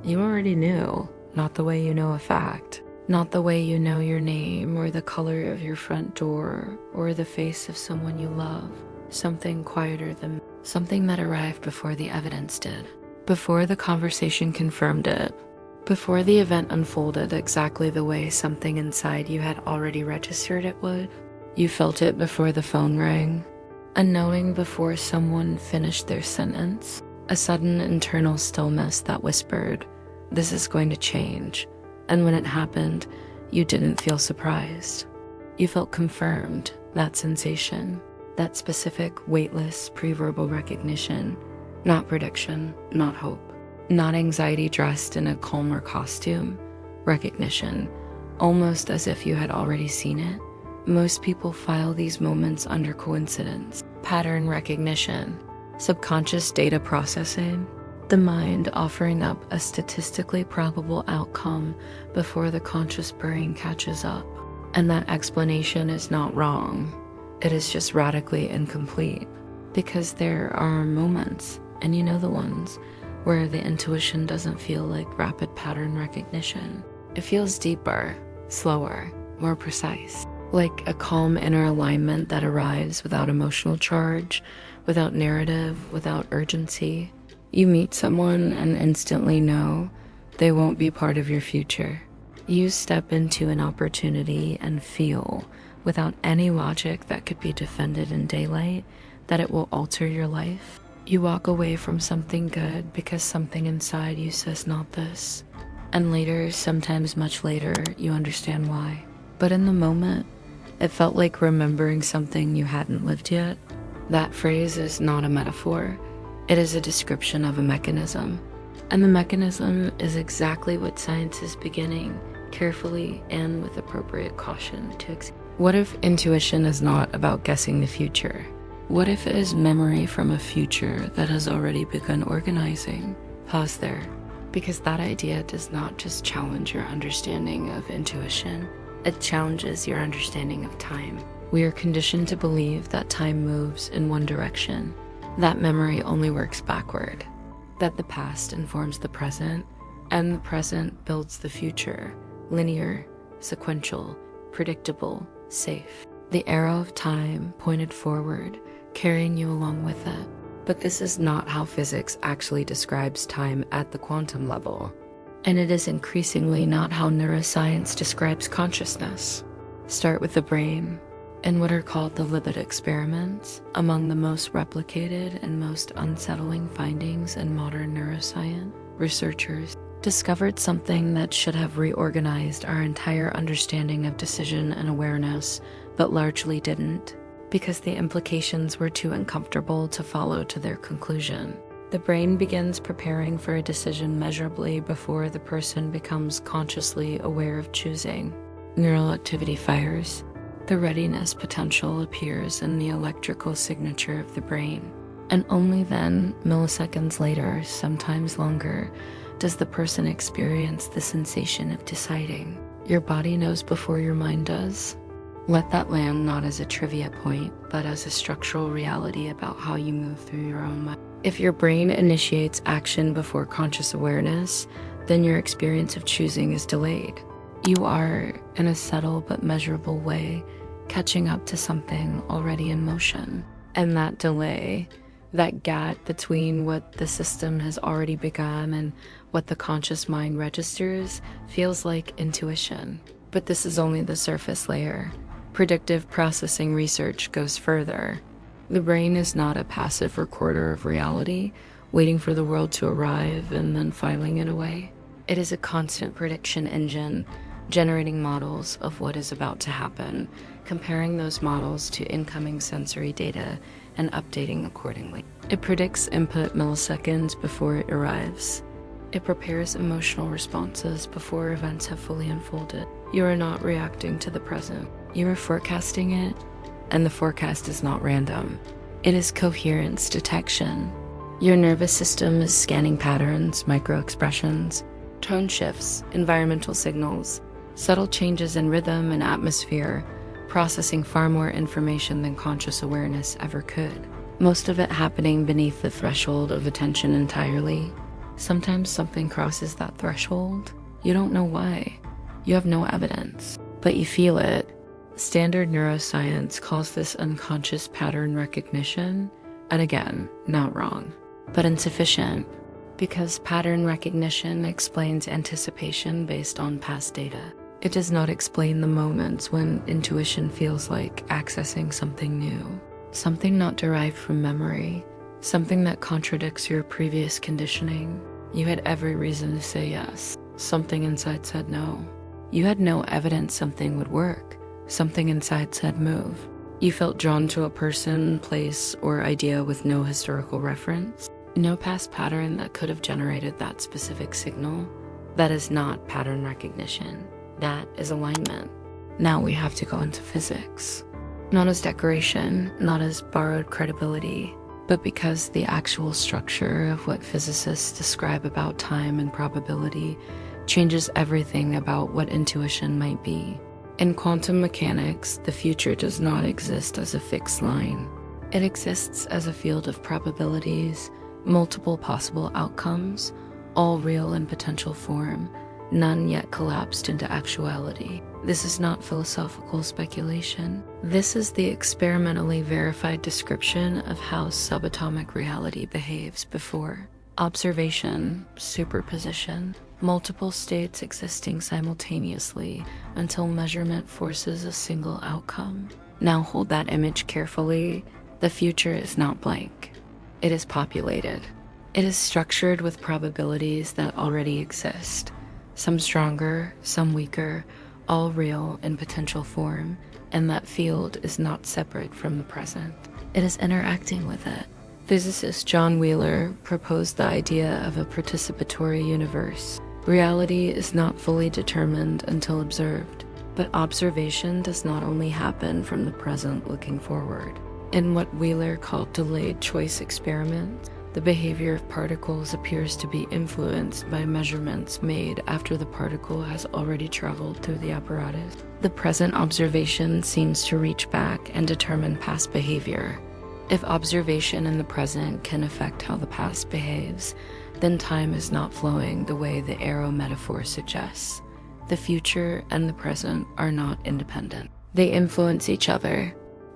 You already knew, not the way you know a fact. Not the way you know your name or the color of your front door or the face of someone you love. Something quieter than something that arrived before the evidence did. Before the conversation confirmed it. Before the event unfolded exactly the way something inside you had already registered it would. You felt it before the phone rang. A knowing before someone finished their sentence. A sudden internal stillness that whispered, "This is going to change." And when it happened, you didn't feel surprised. You felt confirmed, that sensation, that specific, weightless, pre-verbal recognition, not prediction, not hope, not anxiety dressed in a calmer costume, recognition, almost as if you had already seen it. Most people file these moments under coincidence, pattern recognition, subconscious data processing, the mind offering up a statistically probable outcome before the conscious brain catches up. And that explanation is not wrong. It is just radically incomplete. Because there are moments, and you know the ones, where the intuition doesn't feel like rapid pattern recognition. It feels deeper, slower, more precise. Like a calm inner alignment that arrives without emotional charge, without narrative, without urgency. You meet someone and instantly know they won't be part of your future. You step into an opportunity and feel, without any logic that could be defended in daylight, that it will alter your life. You walk away from something good because something inside you says not this. And later, sometimes much later, you understand why. But in the moment, it felt like remembering something you hadn't lived yet. That phrase is not a metaphor. It is a description of a mechanism. And the mechanism is exactly what science is beginning, carefully and with appropriate caution, to examine. What if intuition is not about guessing the future? What if it is memory from a future that has already begun organizing? Pause there, because that idea does not just challenge your understanding of intuition, it challenges your understanding of time. We are conditioned to believe that time moves in one direction, that memory only works backward, that the past informs the present, and the present builds the future, linear, sequential, predictable, safe. The arrow of time pointed forward, carrying you along with it. But this is not how physics actually describes time at the quantum level. And it is increasingly not how neuroscience describes consciousness. Start with the brain. In what are called the Libet experiments, among the most replicated and most unsettling findings in modern neuroscience, researchers discovered something that should have reorganized our entire understanding of decision and awareness, but largely didn't, because the implications were too uncomfortable to follow to their conclusion. The brain begins preparing for a decision measurably before the person becomes consciously aware of choosing. Neural activity fires. The readiness potential appears in the electrical signature of the brain. And only then, milliseconds later, sometimes longer, does the person experience the sensation of deciding. Your body knows before your mind does. Let that land not as a trivia point, but as a structural reality about how you move through your own mind. If your brain initiates action before conscious awareness, then your experience of choosing is delayed. You are, in a subtle but measurable way, catching up to something already in motion. And that delay, that gap between what the system has already begun and what the conscious mind registers, feels like intuition. But this is only the surface layer. Predictive processing research goes further. The brain is not a passive recorder of reality, waiting for the world to arrive and then filing it away. It is a constant prediction engine, generating models of what is about to happen, comparing those models to incoming sensory data, and updating accordingly. It predicts input milliseconds before it arrives. It prepares emotional responses before events have fully unfolded. You are not reacting to the present. You are forecasting it, and the forecast is not random. It is coherence detection. Your nervous system is scanning patterns, micro-expressions, tone shifts, environmental signals, subtle changes in rhythm and atmosphere, processing far more information than conscious awareness ever could. Most of it happening beneath the threshold of attention entirely. Sometimes something crosses that threshold. You don't know why. You have no evidence, but you feel it. Standard neuroscience calls this unconscious pattern recognition, and again, not wrong, but insufficient, because pattern recognition explains anticipation based on past data. It does not explain the moments when intuition feels like accessing something new, something not derived from memory, something that contradicts your previous conditioning. You had every reason to say yes. Something inside said no. You had no evidence something would work. Something inside said move. You felt drawn to a person, place, or idea with no historical reference. No past pattern that could have generated that specific signal. That is not pattern recognition. That is alignment. Now we have to go into physics. Not as decoration, not as borrowed credibility, but because the actual structure of what physicists describe about time and probability changes everything about what intuition might be. In quantum mechanics, the future does not exist as a fixed line. It exists as a field of probabilities, multiple possible outcomes, all real in potential form, none yet collapsed into actuality. This is not philosophical speculation. This is the experimentally verified description of how subatomic reality behaves before observation, superposition, multiple states existing simultaneously until measurement forces a single outcome. Now hold that image carefully. The future is not blank. It is populated. It is structured with probabilities that already exist. Some stronger, some weaker, all real in potential form, and that field is not separate from the present. It is interacting with it. Physicist John Wheeler proposed the idea of a participatory universe. Reality is not fully determined until observed, but observation does not only happen from the present looking forward. In what Wheeler called delayed choice experiments, the behavior of particles appears to be influenced by measurements made after the particle has already traveled through the apparatus. The present observation seems to reach back and determine past behavior. If observation in the present can affect how the past behaves, then time is not flowing the way the arrow metaphor suggests. The future and the present are not independent. They influence each other.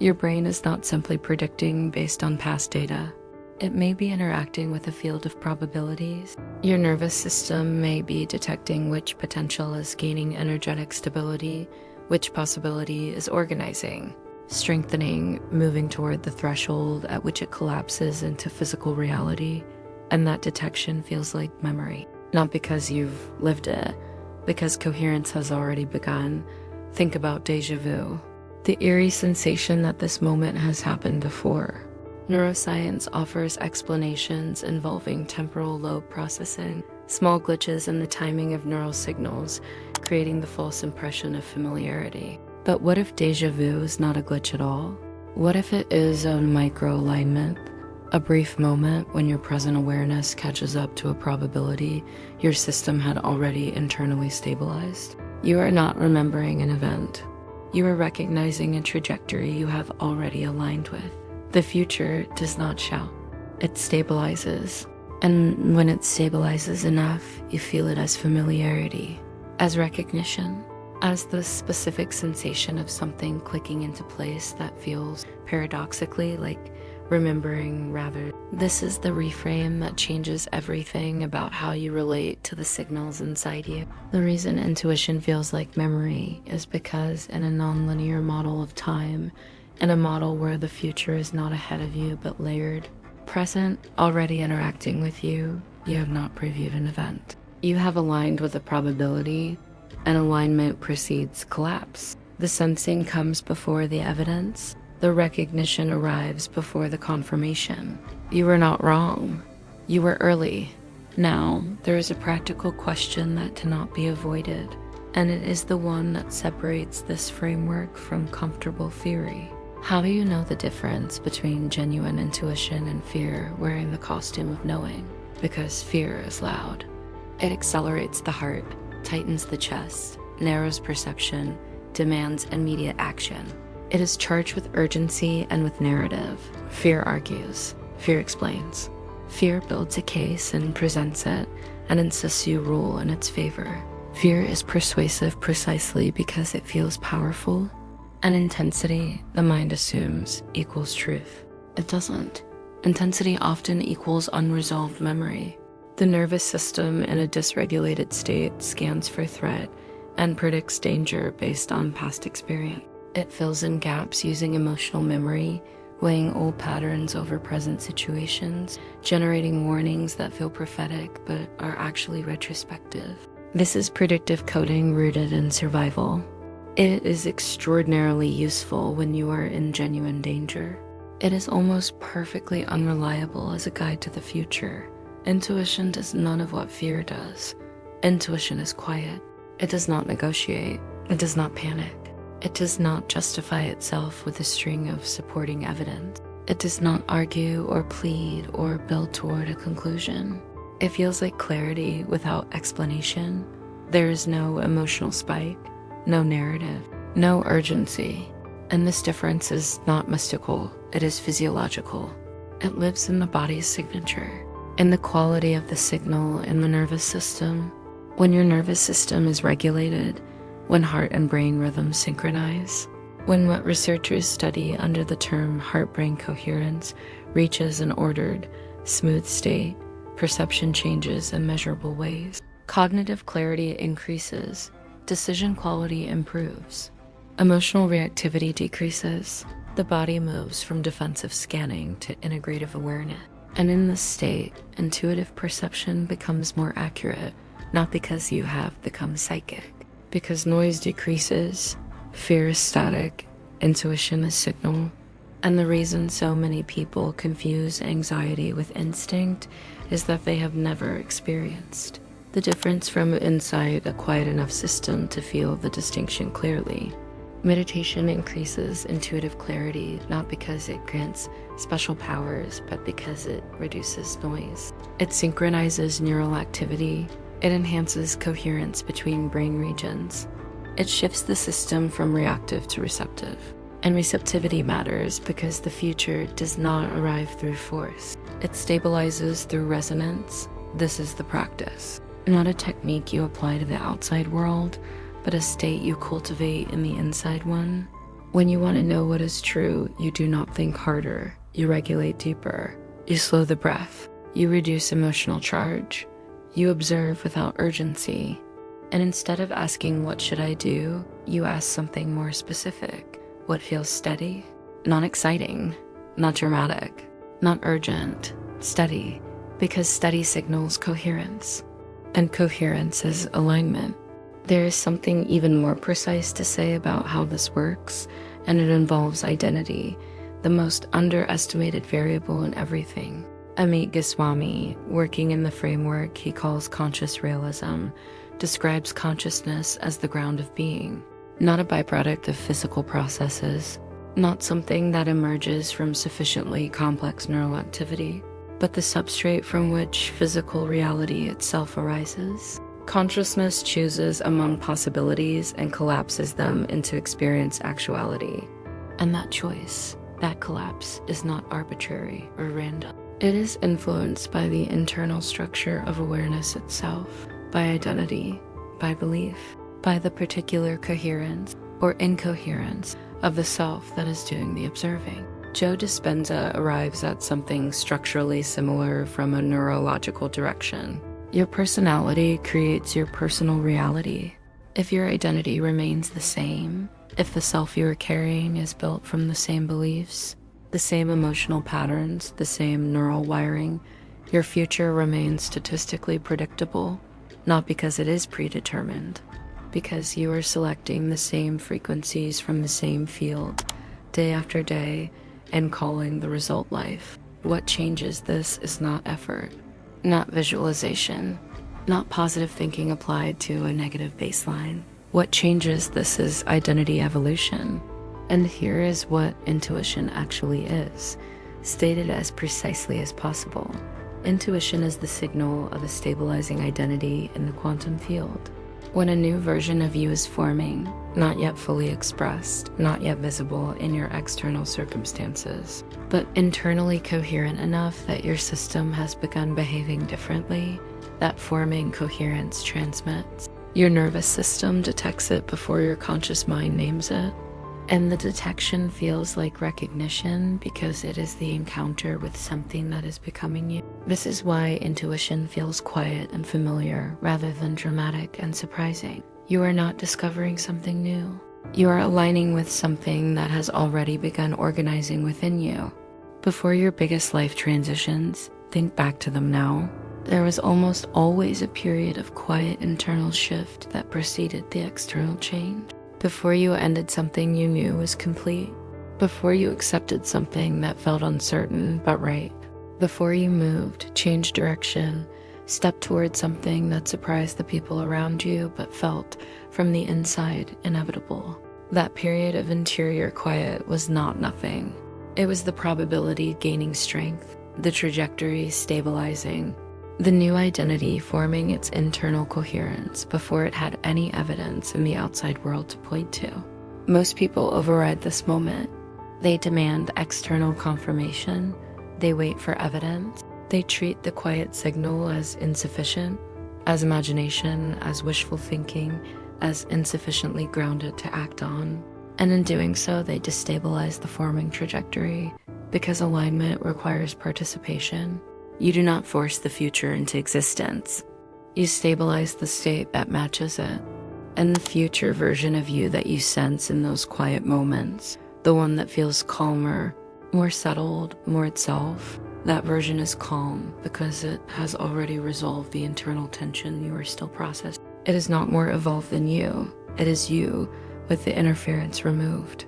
Your brain is not simply predicting based on past data. It may be interacting with a field of probabilities. Your nervous system may be detecting which potential is gaining energetic stability, which possibility is organizing, strengthening, moving toward the threshold at which it collapses into physical reality, and that detection feels like memory. Not because you've lived it, because coherence has already begun. Think about déjà vu, the eerie sensation that this moment has happened before. Neuroscience offers explanations involving temporal lobe processing, small glitches in the timing of neural signals, creating the false impression of familiarity. But what if déjà vu is not a glitch at all? What if it is a micro-alignment? A brief moment when your present awareness catches up to a probability your system had already internally stabilized? You are not remembering an event. You are recognizing a trajectory you have already aligned with. The future does not shout. It stabilizes. And when it stabilizes enough, you feel it as familiarity, as recognition, as the specific sensation of something clicking into place that feels paradoxically like remembering rather. This is the reframe that changes everything about how you relate to the signals inside you. The reason intuition feels like memory is because in a nonlinear model of time, in a model where the future is not ahead of you but layered, present, already interacting with you, you have not previewed an event. You have aligned with a probability, and alignment precedes collapse. The sensing comes before the evidence. The recognition arrives before the confirmation. You were not wrong. You were early. Now, there is a practical question that cannot be avoided, and it is the one that separates this framework from comfortable theory. How do you know the difference between genuine intuition and fear wearing the costume of knowing? Because fear is loud. It accelerates the heart, tightens the chest, narrows perception, demands immediate action. It is charged with urgency and with narrative. Fear argues. Fear explains. Fear builds a case and presents it and insists you rule in its favor. Fear is persuasive precisely because it feels powerful, and intensity, the mind assumes, equals truth. It doesn't. Intensity often equals unresolved memory. The nervous system in a dysregulated state scans for threat and predicts danger based on past experience. It fills in gaps using emotional memory, weighing old patterns over present situations, generating warnings that feel prophetic but are actually retrospective. This is predictive coding rooted in survival. It is extraordinarily useful when you are in genuine danger. It is almost perfectly unreliable as a guide to the future. Intuition does none of what fear does. Intuition is quiet. It does not negotiate. It does not panic. It does not justify itself with a string of supporting evidence. It does not argue or plead or build toward a conclusion. It feels like clarity without explanation. There is no emotional spike, no narrative, no urgency. And this difference is not mystical, it is physiological. It lives in the body's signature, in the quality of the signal in the nervous system. When your nervous system is regulated, when heart and brain rhythms synchronize, when what researchers study under the term heart-brain coherence reaches an ordered, smooth state, perception changes in measurable ways. Cognitive clarity increases, decision quality improves, emotional reactivity decreases, the body moves from defensive scanning to integrative awareness. And in this state, intuitive perception becomes more accurate, not because you have become psychic, because noise decreases, fear is static, intuition is signal. And the reason so many people confuse anxiety with instinct is that they have never experienced the difference from inside a quiet enough system to feel the distinction clearly. Meditation increases intuitive clarity not because it grants special powers, but because it reduces noise. It synchronizes neural activity. It enhances coherence between brain regions. It shifts the system from reactive to receptive. And receptivity matters because the future does not arrive through force. It stabilizes through resonance. This is the practice. Not a technique you apply to the outside world, but a state you cultivate in the inside one. When you want to know what is true, you do not think harder. You regulate deeper. You slow the breath. You reduce emotional charge. You observe without urgency. And instead of asking, "What should I do?" you ask something more specific. What feels steady? Not exciting, not dramatic, not urgent, steady, because steady signals coherence. And coherence is alignment. There is something even more precise to say about how this works, and it involves identity, the most underestimated variable in everything. Amit Goswami, working in the framework he calls conscious realism, describes consciousness as the ground of being, not a byproduct of physical processes, not something that emerges from sufficiently complex neural activity, but the substrate from which physical reality itself arises. Consciousness chooses among possibilities and collapses them into experience actuality. And that choice, that collapse, is not arbitrary or random. It is influenced by the internal structure of awareness itself, by identity, by belief, by the particular coherence or incoherence of the self that is doing the observing. Joe Dispenza arrives at something structurally similar from a neurological direction. Your personality creates your personal reality. If your identity remains the same, if the self you are carrying is built from the same beliefs, the same emotional patterns, the same neural wiring, your future remains statistically predictable, not because it is predetermined, because you are selecting the same frequencies from the same field, day after day, and calling the result life. What changes this is not effort, not visualization, not positive thinking applied to a negative baseline. What changes this is identity evolution. And here is what intuition actually is, stated as precisely as possible. Intuition is the signal of a stabilizing identity in the quantum field. When a new version of you is forming, not yet fully expressed, not yet visible in your external circumstances, but internally coherent enough that your system has begun behaving differently, that forming coherence transmits. Your nervous system detects it before your conscious mind names it, and the detection feels like recognition because it is the encounter with something that is becoming you. This is why intuition feels quiet and familiar rather than dramatic and surprising. You are not discovering something new. You are aligning with something that has already begun organizing within you. Before your biggest life transitions, think back to them now. There was almost always a period of quiet internal shift that preceded the external change. Before you ended something you knew was complete. Before you accepted something that felt uncertain but right. Before you moved, changed direction, stepped towards something that surprised the people around you but felt, from the inside, inevitable. That period of interior quiet was not nothing. It was the probability gaining strength, the trajectory stabilizing, the new identity forming its internal coherence before it had any evidence in the outside world to point to. Most people override this moment. They demand external confirmation. They wait for evidence. They treat the quiet signal as insufficient, as imagination, as wishful thinking, as insufficiently grounded to act on. And in doing so, they destabilize the forming trajectory because alignment requires participation. You do not force the future into existence. You stabilize the state that matches it. And the future version of you that you sense in those quiet moments, the one that feels calmer, more settled, more itself, that version is calm because it has already resolved the internal tension you are still processing. It is not more evolved than you. It is you with the interference removed.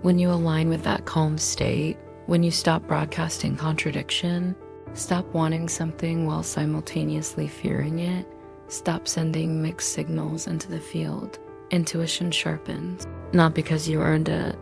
When you align with that calm state, when you stop broadcasting contradiction, stop wanting something while simultaneously fearing it, stop sending mixed signals into the field, intuition sharpens, not because you earned it,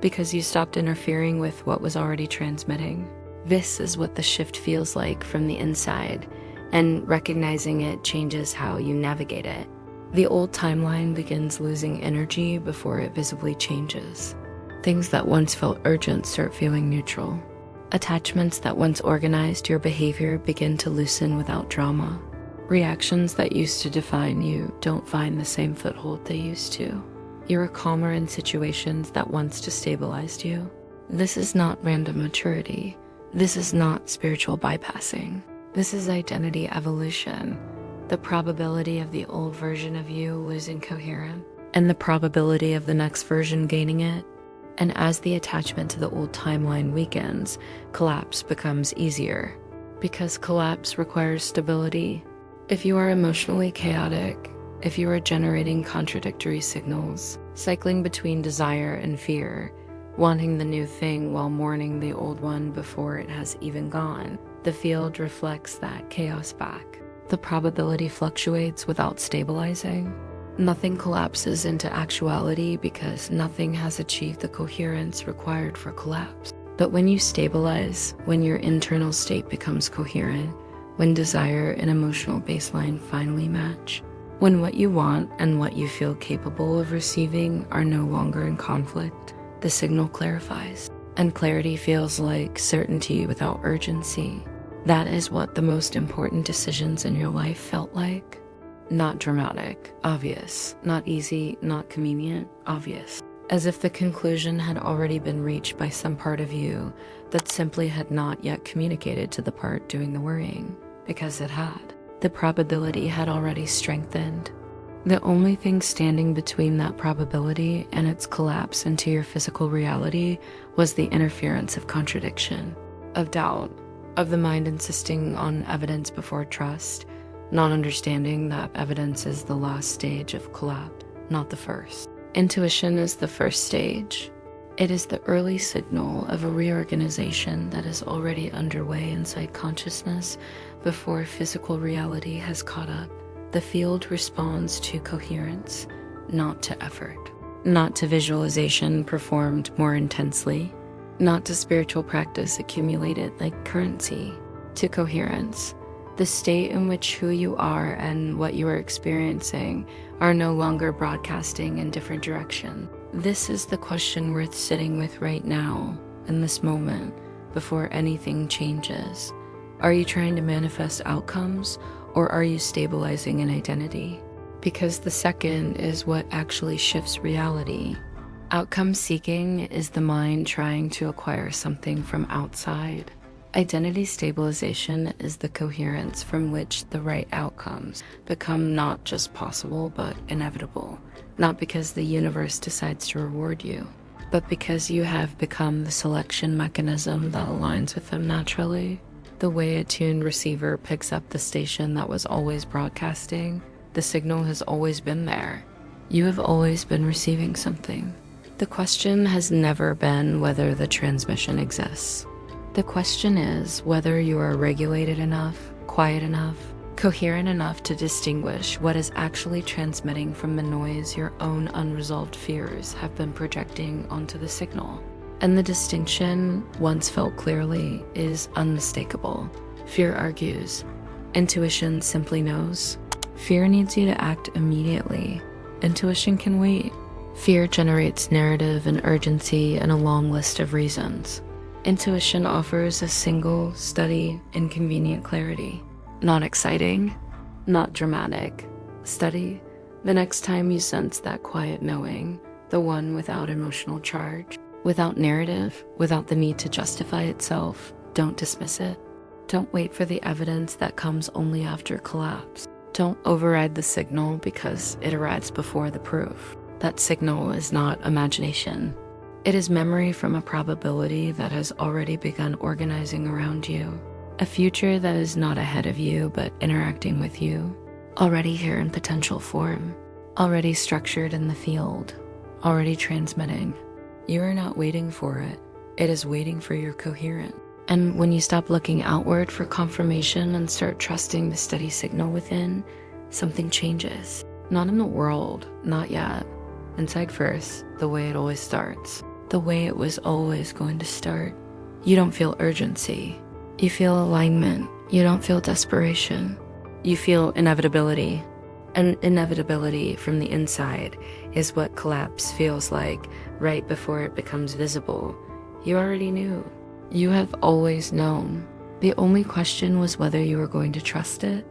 because you stopped interfering with what was already transmitting. This is what the shift feels like from the inside, and recognizing it changes how you navigate it. The old timeline begins losing energy before it visibly changes. Things that once felt urgent start feeling neutral. Attachments that once organized your behavior begin to loosen without drama. Reactions that used to define you don't find the same foothold they used to. You are calmer in situations that once destabilized you. This is not random maturity. This is not spiritual bypassing. This is identity evolution. The probability of the old version of you losing coherence, and the probability of the next version gaining it. And as the attachment to the old timeline weakens, collapse becomes easier. Because collapse requires stability. If you are emotionally chaotic, if you are generating contradictory signals, cycling between desire and fear, wanting the new thing while mourning the old one before it has even gone, the field reflects that chaos back. The probability fluctuates without stabilizing. Nothing collapses into actuality because nothing has achieved the coherence required for collapse. But when you stabilize, when your internal state becomes coherent, when desire and emotional baseline finally match, when what you want and what you feel capable of receiving are no longer in conflict, the signal clarifies. And clarity feels like certainty without urgency. That is what the most important decisions in your life felt like. Not dramatic, obvious, not easy, not convenient, obvious. As if the conclusion had already been reached by some part of you that simply had not yet communicated to the part doing the worrying, because it had. The probability had already strengthened. The only thing standing between that probability and its collapse into your physical reality was the interference of contradiction, of doubt, of the mind insisting on evidence before trust, not understanding that evidence is the last stage of collapse, not the first. Intuition is the first stage. It is the early signal of a reorganization that is already underway inside consciousness before physical reality has caught up. The field responds to coherence, not to effort, not to visualization performed more intensely, not to spiritual practice accumulated like currency, to coherence, The state in which who you are and what you are experiencing are no longer broadcasting in different directions. This is the question worth sitting with right now, in this moment, before anything changes. Are you trying to manifest outcomes, or are you stabilizing an identity? Because the second is what actually shifts reality. Outcome seeking is the mind trying to acquire something from outside. Identity stabilization is the coherence from which the right outcomes become not just possible, but inevitable. Not because the universe decides to reward you, but because you have become the selection mechanism that aligns with them naturally. The way a tuned receiver picks up the station that was always broadcasting, the signal has always been there. You have always been receiving something. The question has never been whether the transmission exists. The question is whether you are regulated enough, quiet enough, coherent enough to distinguish what is actually transmitting from the noise your own unresolved fears have been projecting onto the signal. And the distinction, once felt clearly, is unmistakable. Fear argues. Intuition simply knows. Fear needs you to act immediately. Intuition can wait. Fear generates narrative and urgency and a long list of reasons. Intuition offers a single, steady, inconvenient clarity. Not exciting, not dramatic. Steady. The next time you sense that quiet knowing, the one without emotional charge, without narrative, without the need to justify itself, don't dismiss it. Don't wait for the evidence that comes only after collapse. Don't override the signal because it arrives before the proof. That signal is not imagination. It is memory from a probability that has already begun organizing around you. A future that is not ahead of you, but interacting with you. Already here in potential form. Already structured in the field. Already transmitting. You are not waiting for it. It is waiting for your coherence. And when you stop looking outward for confirmation and start trusting the steady signal within, something changes. Not in the world, not yet. Inside first, the way it always starts. The way it was always going to start. You don't feel urgency. You feel alignment. You don't feel desperation. You feel inevitability. And inevitability from the inside is what collapse feels like right before it becomes visible. You already knew. You have always known. The only question was whether you were going to trust it.